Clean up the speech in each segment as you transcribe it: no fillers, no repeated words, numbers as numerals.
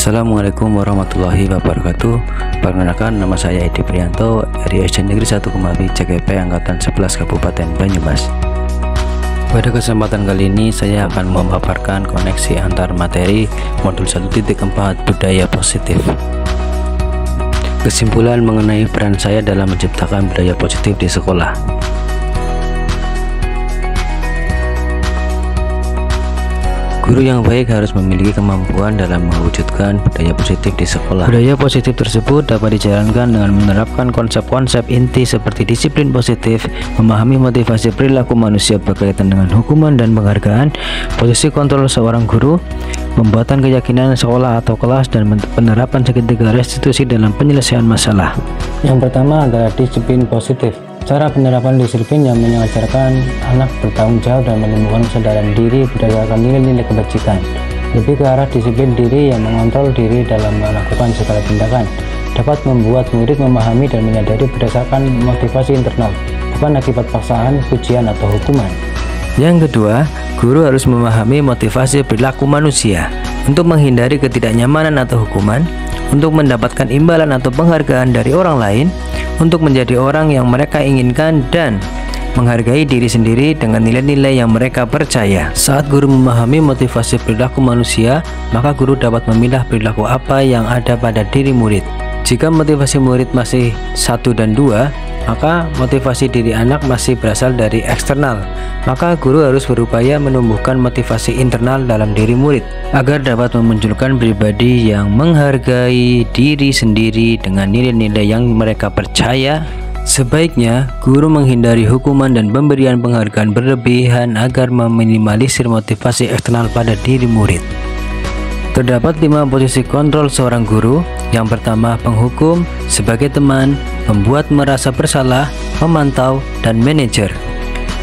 Assalamualaikum warahmatullahi wabarakatuh. Perkenalkan, nama saya Edi Prianto dari SD Negeri 1 Kemabi CGP Angkatan 11 Kabupaten Banyumas. Pada kesempatan kali ini saya akan memaparkan koneksi antar materi modul 1.4 budaya positif. Kesimpulan mengenai peran saya dalam menciptakan budaya positif di sekolah. Guru yang baik harus memiliki kemampuan dalam mewujudkan budaya positif di sekolah. Budaya positif tersebut dapat dijalankan dengan menerapkan konsep-konsep inti seperti disiplin positif, memahami motivasi perilaku manusia berkaitan dengan hukuman dan penghargaan, posisi kontrol seorang guru, pembuatan keyakinan sekolah atau kelas, dan penerapan segitiga restitusi dalam penyelesaian masalah. Yang pertama adalah disiplin positif. Cara penerapan disiplin yang mengajarkan anak bertanggung jawab dan menumbuhkan kesadaran diri berdasarkan nilai-nilai kebajikan. Lebih ke arah disiplin diri yang mengontrol diri dalam melakukan segala tindakan, dapat membuat murid memahami dan menyadari berdasarkan motivasi internal, bukan akibat paksaan, pujian, atau hukuman. Yang kedua, guru harus memahami motivasi perilaku manusia untuk menghindari ketidaknyamanan atau hukuman, untuk mendapatkan imbalan atau penghargaan dari orang lain, untuk menjadi orang yang mereka inginkan, dan menghargai diri sendiri dengan nilai-nilai yang mereka percaya. Saat guru memahami motivasi perilaku manusia, maka guru dapat memilah perilaku apa yang ada pada diri murid. Jika motivasi murid masih 1 dan 2, maka motivasi diri anak masih berasal dari eksternal. Maka guru harus berupaya menumbuhkan motivasi internal dalam diri murid agar dapat memunculkan pribadi yang menghargai diri sendiri dengan nilai-nilai yang mereka percaya. Sebaiknya guru menghindari hukuman dan pemberian penghargaan berlebihan agar meminimalisir motivasi eksternal pada diri murid. Terdapat 5 posisi kontrol seorang guru. Yang pertama, penghukum, sebagai teman, membuat merasa bersalah, memantau, dan manajer.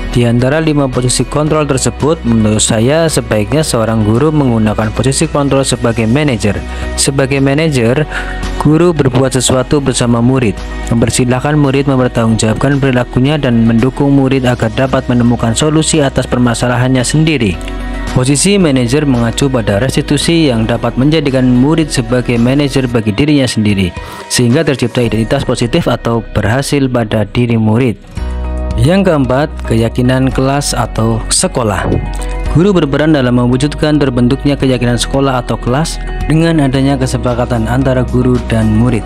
Di antara 5 posisi kontrol tersebut, menurut saya sebaiknya seorang guru menggunakan posisi kontrol sebagai manajer. Sebagai manajer, guru berbuat sesuatu bersama murid, mempersilahkan murid mempertanggungjawabkan perilakunya dan mendukung murid agar dapat menemukan solusi atas permasalahannya sendiri. Posisi manajer mengacu pada restitusi yang dapat menjadikan murid sebagai manajer bagi dirinya sendiri, sehingga tercipta identitas positif atau berhasil pada diri murid. Yang keempat, keyakinan kelas atau sekolah. Guru berperan dalam mewujudkan terbentuknya keyakinan sekolah atau kelas dengan adanya kesepakatan antara guru dan murid.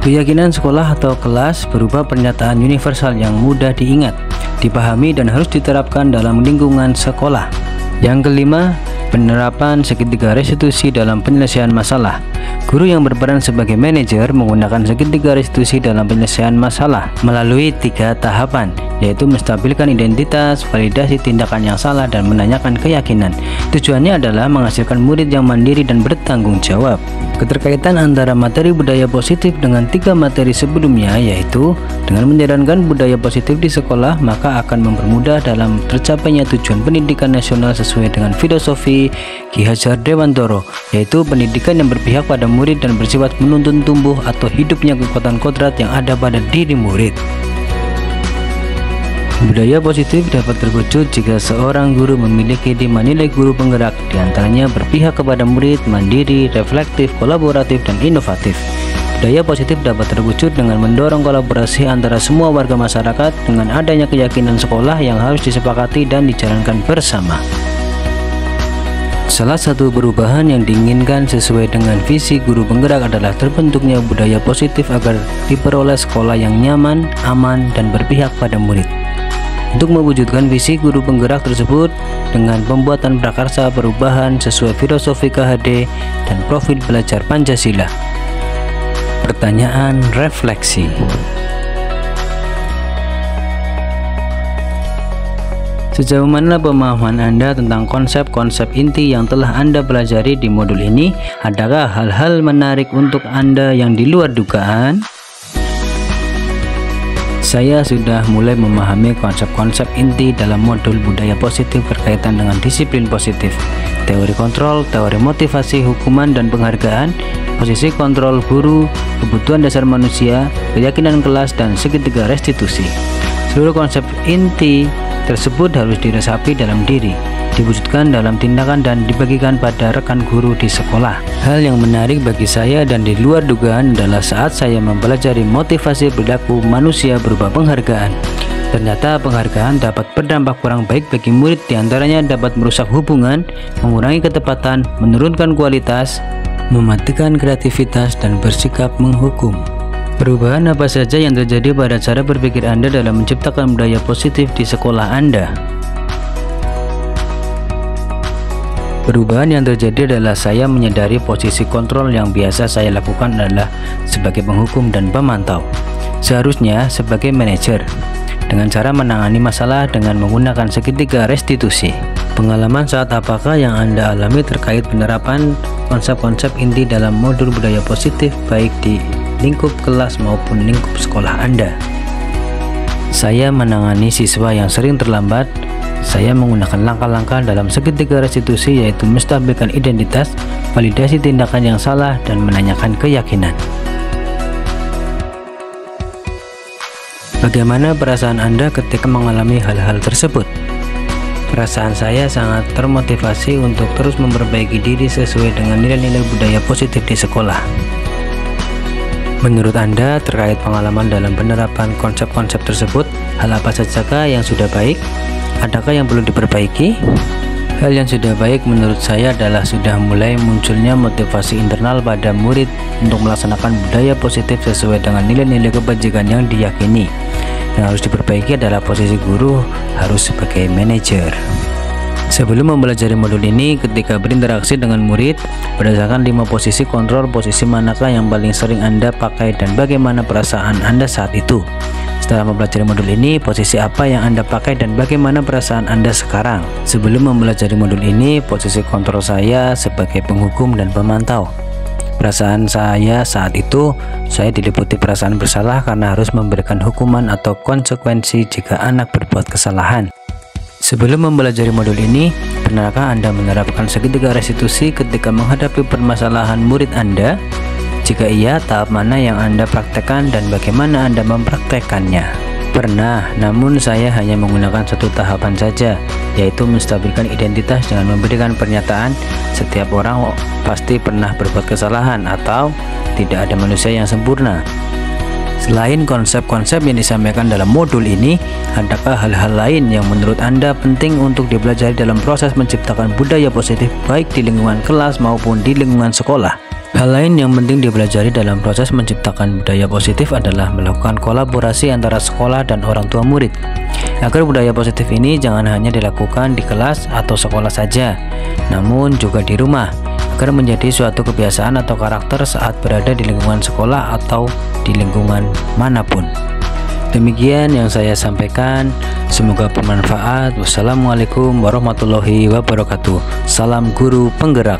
Keyakinan sekolah atau kelas berupa pernyataan universal yang mudah diingat, dipahami, dan harus diterapkan dalam lingkungan sekolah. Yang kelima, penerapan segitiga restitusi dalam penyelesaian masalah. Guru yang berperan sebagai manajer menggunakan segitiga restitusi dalam penyelesaian masalah melalui 3 tahapan, yaitu menstabilkan identitas, validasi tindakan yang salah, dan menanyakan keyakinan. Tujuannya adalah menghasilkan murid yang mandiri dan bertanggung jawab. Keterkaitan antara materi budaya positif dengan 3 materi sebelumnya, yaitu dengan menjalankan budaya positif di sekolah, maka akan mempermudah dalam tercapainya tujuan pendidikan nasional sesuai dengan filosofi Ki Hajar Dewantoro, yaitu pendidikan yang berpihak pada murid dan bersifat menuntun tumbuh atau hidupnya kekuatan kodrat yang ada pada diri murid. Budaya positif dapat terwujud jika seorang guru memiliki 5 nilai guru penggerak, diantaranya berpihak kepada murid, mandiri, reflektif, kolaboratif, dan inovatif. Budaya positif dapat terwujud dengan mendorong kolaborasi antara semua warga masyarakat dengan adanya keyakinan sekolah yang harus disepakati dan dijalankan bersama. Salah satu perubahan yang diinginkan sesuai dengan visi guru penggerak adalah terbentuknya budaya positif agar diperoleh sekolah yang nyaman, aman, dan berpihak pada murid. Untuk mewujudkan visi guru penggerak tersebut dengan pembuatan prakarsa perubahan sesuai filosofi KHD dan profil belajar Pancasila. Pertanyaan refleksi. Sejauh mana pemahaman Anda tentang konsep-konsep inti yang telah Anda pelajari di modul ini? Adakah hal-hal menarik untuk Anda yang di luar dugaan? Saya sudah mulai memahami konsep-konsep inti dalam modul budaya positif berkaitan dengan disiplin positif, teori kontrol, teori motivasi, hukuman dan penghargaan, posisi kontrol guru, kebutuhan dasar manusia, keyakinan kelas, dan segitiga restitusi. Seluruh konsep inti tersebut harus diresapi dalam diri. diwujudkan dalam tindakan dan dibagikan pada rekan guru di sekolah. Hal yang menarik bagi saya dan di luar dugaan adalah saat saya mempelajari motivasi perilaku manusia berupa penghargaan. Ternyata penghargaan dapat berdampak kurang baik bagi murid, diantaranya dapat merusak hubungan, mengurangi ketepatan, menurunkan kualitas, mematikan kreativitas, dan bersikap menghukum. Perubahan apa saja yang terjadi pada cara berpikir Anda dalam menciptakan budaya positif di sekolah Anda? Perubahan yang terjadi adalah saya menyadari posisi kontrol yang biasa saya lakukan adalah sebagai penghukum dan pemantau. Seharusnya sebagai manajer, dengan cara menangani masalah dengan menggunakan segitiga restitusi. Pengalaman saat apakah yang Anda alami terkait penerapan konsep-konsep inti dalam modul budaya positif baik di lingkup kelas maupun lingkup sekolah Anda? Saya menangani siswa yang sering terlambat. Saya menggunakan langkah-langkah dalam segitiga restitusi, yaitu menstabilkan identitas, validasi tindakan yang salah, dan menanyakan keyakinan. Bagaimana perasaan Anda ketika mengalami hal-hal tersebut? Perasaan saya sangat termotivasi untuk terus memperbaiki diri sesuai dengan nilai-nilai budaya positif di sekolah. Menurut Anda, terkait pengalaman dalam penerapan konsep-konsep tersebut, hal apa sajakah yang sudah baik? Adakah yang perlu diperbaiki? Hal yang sudah baik menurut saya adalah sudah mulai munculnya motivasi internal pada murid untuk melaksanakan budaya positif sesuai dengan nilai-nilai kebajikan yang diyakini. Yang harus diperbaiki adalah posisi guru harus sebagai manajer. Sebelum mempelajari modul ini, ketika berinteraksi dengan murid, berdasarkan 5 posisi kontrol, posisi manakah yang paling sering Anda pakai dan bagaimana perasaan Anda saat itu? Setelah mempelajari modul ini, posisi apa yang Anda pakai dan bagaimana perasaan Anda sekarang? Sebelum mempelajari modul ini, posisi kontrol saya sebagai penghukum dan pemantau. Perasaan saya saat itu, saya diliputi perasaan bersalah karena harus memberikan hukuman atau konsekuensi jika anak berbuat kesalahan. Sebelum mempelajari modul ini, pernahkah Anda menerapkan segitiga restitusi ketika menghadapi permasalahan murid Anda? Jika iya, tahap mana yang Anda praktekkan dan bagaimana Anda mempraktekannya? Pernah, namun saya hanya menggunakan satu tahapan saja, yaitu menstabilkan identitas dengan memberikan pernyataan setiap orang pasti pernah berbuat kesalahan atau tidak ada manusia yang sempurna. Selain konsep-konsep yang disampaikan dalam modul ini, adakah hal-hal lain yang menurut Anda penting untuk dipelajari dalam proses menciptakan budaya positif baik di lingkungan kelas maupun di lingkungan sekolah? Hal lain yang penting dipelajari dalam proses menciptakan budaya positif adalah melakukan kolaborasi antara sekolah dan orang tua murid. Agar budaya positif ini jangan hanya dilakukan di kelas atau sekolah saja, namun juga di rumah, agar menjadi suatu kebiasaan atau karakter saat berada di lingkungan sekolah atau di lingkungan manapun. Demikian yang saya sampaikan, semoga bermanfaat. Wassalamualaikum warahmatullahi wabarakatuh. Salam guru penggerak.